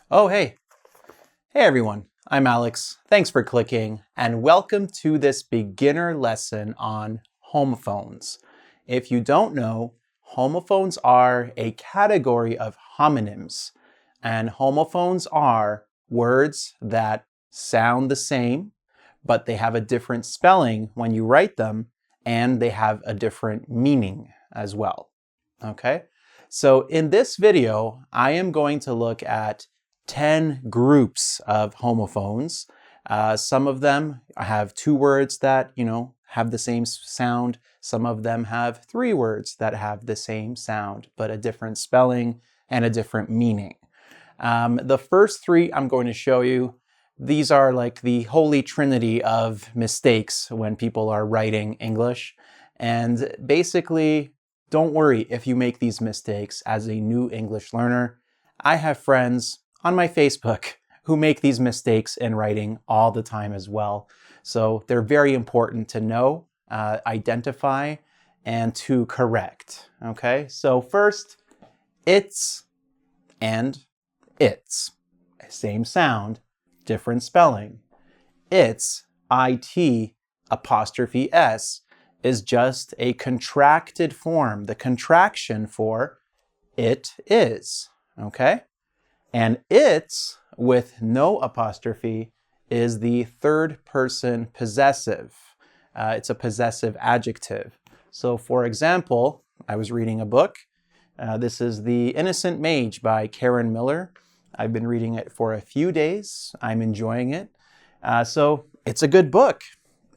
Oh, hey. Hey everyone, I'm Alex. Thanks for clicking and welcome to this beginner lesson on homophones. If you don't know, homophones are a category of homonyms, and homophones are words that sound the same, but they have a different spelling when you write them, and they have a different meaning as well. Okay? So in this video, I am going to look at 10 groups of homophones. Some of them have two words that, have the same sound. Some of them have three words that have the same sound, but a different spelling and a different meaning. The first three I'm going to show you, these are like the holy trinity of mistakes when people are writing English. And basically, don't worry if you make these mistakes as a new English learner. I have friends on my Facebook who make these mistakes in writing all the time as well. So they're very important to know, identify, and to correct. Okay, so first, it's and it's. Same sound, different spelling. It's, it, apostrophe s, is just a contracted form, the contraction for it is. Okay? And it's, with no apostrophe, is the third person possessive. It's a possessive adjective. So for example, I was reading a book. This is The Innocent Mage by Karen Miller. I've been reading it for a few days. I'm enjoying it. So it's a good book.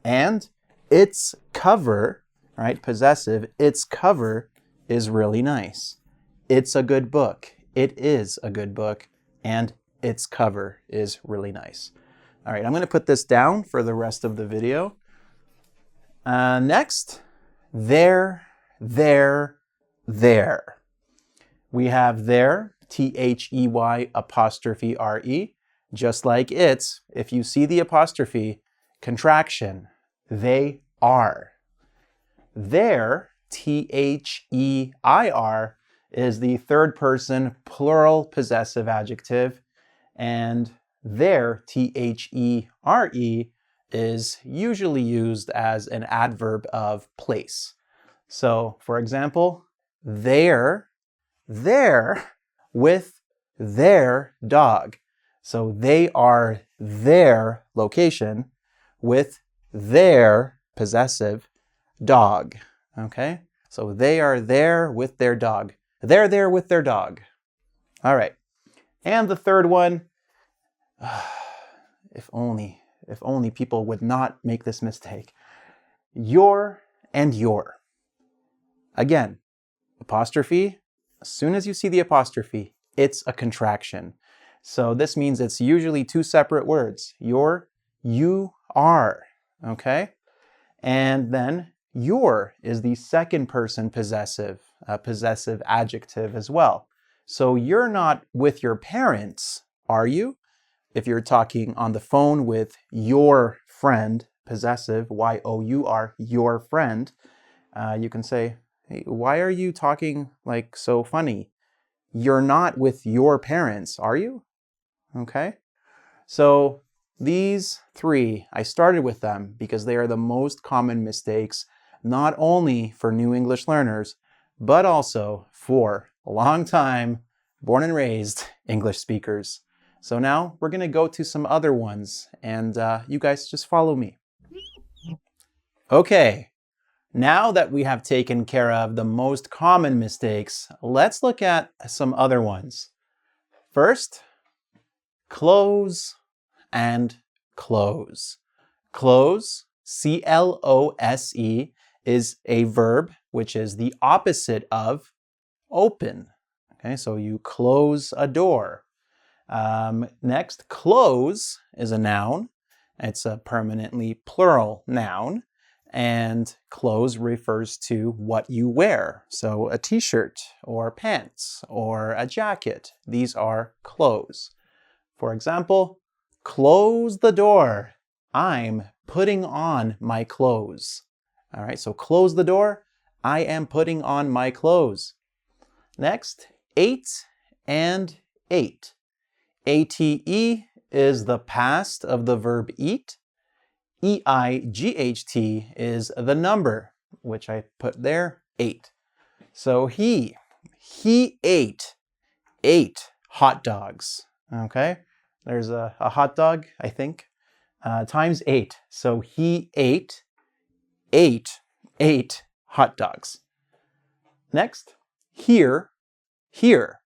And its cover, right, possessive, its cover is really nice. It's a good book. It is a good book, and its cover is really nice. All right, I'm going to put this down for the rest of the video. Next, there. We have there, T-H-E-Y apostrophe R-E, just like it's. If you see the apostrophe, contraction, they are. There, T-H-E-I-R, is the third person plural possessive adjective, and there, T-H-E-R-E, is usually used as an adverb of place. So, for example, they're with their dog. So they are their location with their possessive dog. Okay? So they are there with their dog. They're there with their dog. All right. And the third one, if only people would not make this mistake. Your and your. Again, apostrophe. As soon as you see the apostrophe, it's a contraction. So this means it's usually two separate words. Your, you are. Okay? And then your is the second person possessive, possessive adjective as well. So you're not with your parents, are you? If you're talking on the phone with your friend, possessive, Y-O-U-R, your friend, you can say, hey, why are you talking like so funny? You're not with your parents, are you? Okay? So these three, I started with them because they are the most common mistakes, not only for new English learners, but also for long-time, born and raised English speakers. So now we're going to go to some other ones, and you guys just follow me. Okay, now that we have taken care of the most common mistakes, let's look at some other ones. First, close and close. Close, C-L-O-S-E, is a verb which is the opposite of open. Okay, so you close a door. Next, clothes is a noun. It's a permanently plural noun. And clothes refers to what you wear. So a t-shirt or pants or a jacket. These are clothes. For example, close the door. I'm putting on my clothes. All right, so close the door. I am putting on my clothes. Next, 8 and 8. ATE is the past of the verb eat. EIGHT is the number, which I put there, 8. So he ate 8 hot dogs. Okay, there's a hot dog, I think, times 8. So he ate 8 hot dogs. Next, here. HERE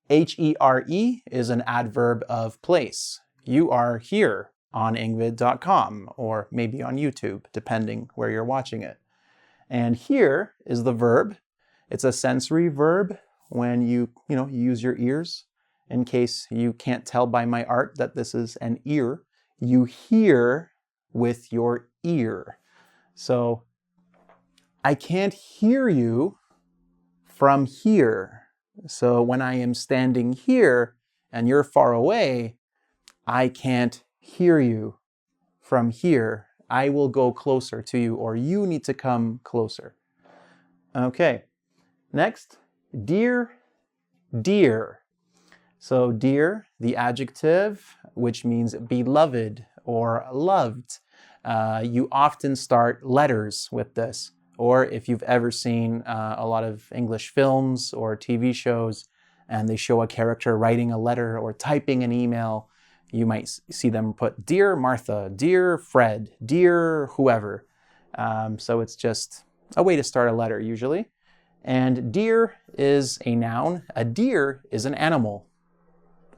is an adverb of place. You are here on engVid.com or maybe on YouTube, depending where you're watching it. And here is the verb. It's a sensory verb when you use your ears. In case you can't tell by my art that this is an ear, you hear with your ear. So I can't hear you from here. So when I am standing here and you're far away, I can't hear you from here. I will go closer to you, or you need to come closer. Okay, next, dear. So dear, the adjective, which means beloved or loved. You often start letters with this. Or if you've ever seen a lot of English films or TV shows, and they show a character writing a letter or typing an email, you might see them put Dear Martha, Dear Fred, Dear whoever. So it's just a way to start a letter usually. And deer is a noun. A deer is an animal.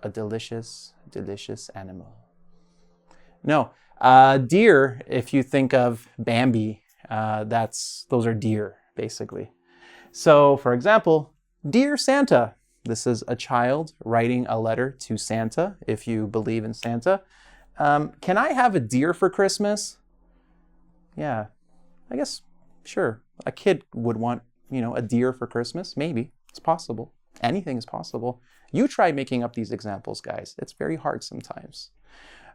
A delicious, delicious animal. No, deer, if you think of Bambi, those are deer, basically. So, for example, Dear Santa. This is a child writing a letter to Santa, if you believe in Santa. Can I have a deer for Christmas? Yeah, I guess, sure. A kid would want, a deer for Christmas. Maybe. It's possible. Anything is possible. You try making up these examples, guys. It's very hard sometimes.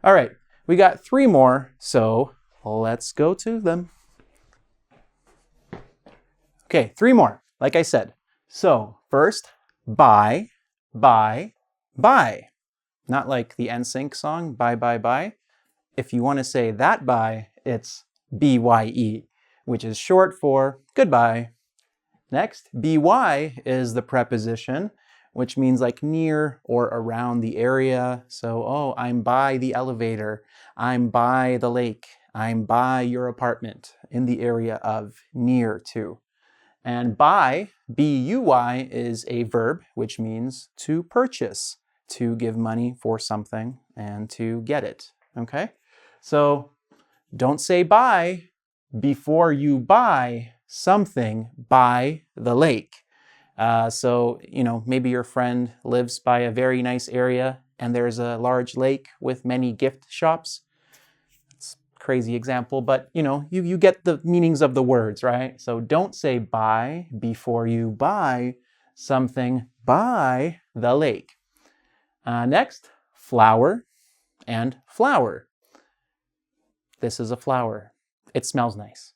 All right, we got 3 more, so let's go to them. Okay, 3 more, like I said. So first, buy. Not like the NSYNC song, bye, bye, bye. If you want to say that bye, it's BYE, which is short for goodbye. Next, BY is the preposition, which means like near or around the area. So, oh, I'm by the elevator. I'm by the lake. I'm by your apartment, in the area of, near to. And buy, B-U-Y, is a verb, which means to purchase, to give money for something and to get it, okay? So don't say buy before you buy something by the lake. So, maybe your friend lives by a very nice area and there's a large lake with many gift shops. Crazy example, but you get the meanings of the words, right? So don't say buy before you buy something by the lake. Next, flower and flower. This is a flower. It smells nice.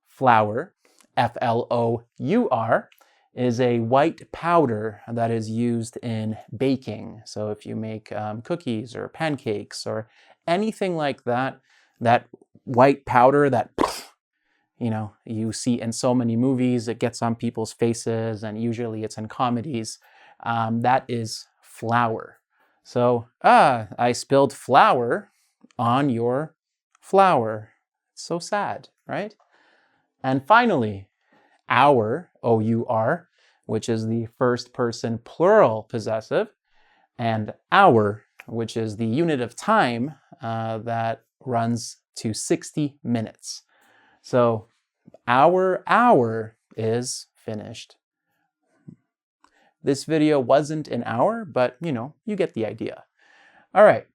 Flour, F-L-O-U-R, is a white powder that is used in baking. So if you make cookies or pancakes or anything like that, that white powder that, you see in so many movies, it gets on people's faces, and usually it's in comedies, that is flour. So, I spilled flour on your flower. It's so sad, right? And finally, our, O-U-R, which is the first person plural possessive, and hour, which is the unit of time that runs to 60 minutes. So our hour is finished. This video wasn't an hour, but you get the idea. All right,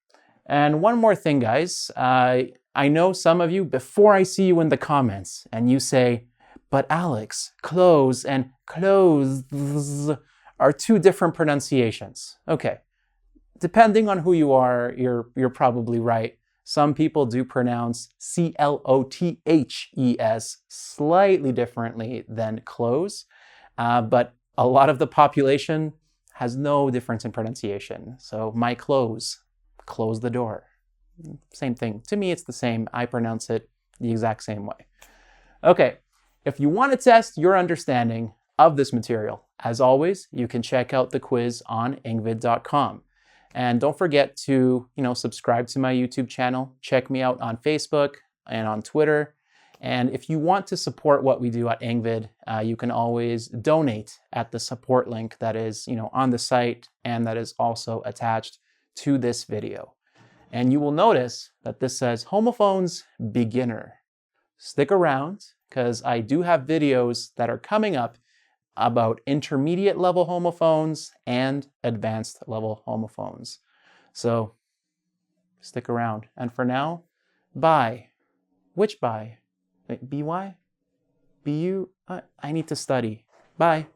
and one more thing, guys. I know some of you, before I see you in the comments, and you say, but Alex, clothes and clothes are 2 different pronunciations. Okay, depending on who you are, you're probably right. Some people do pronounce C-L-O-T-H-E-S slightly differently than clothes, but a lot of the population has no difference in pronunciation. So my clothes, close the door. Same thing. To me, it's the same. I pronounce it the exact same way. Okay, if you want to test your understanding of this material, as always, you can check out the quiz on engVid.com. And don't forget to, subscribe to my YouTube channel. Check me out on Facebook and on Twitter. And if you want to support what we do at engVid, you can always donate at the support link that is, on the site and that is also attached to this video. And you will notice that this says Homophones Beginner. Stick around because I do have videos that are coming up about intermediate level homophones and advanced level homophones. So stick around. And for now, bye. Which bye? Wait, BY? BU? I need to study. Bye.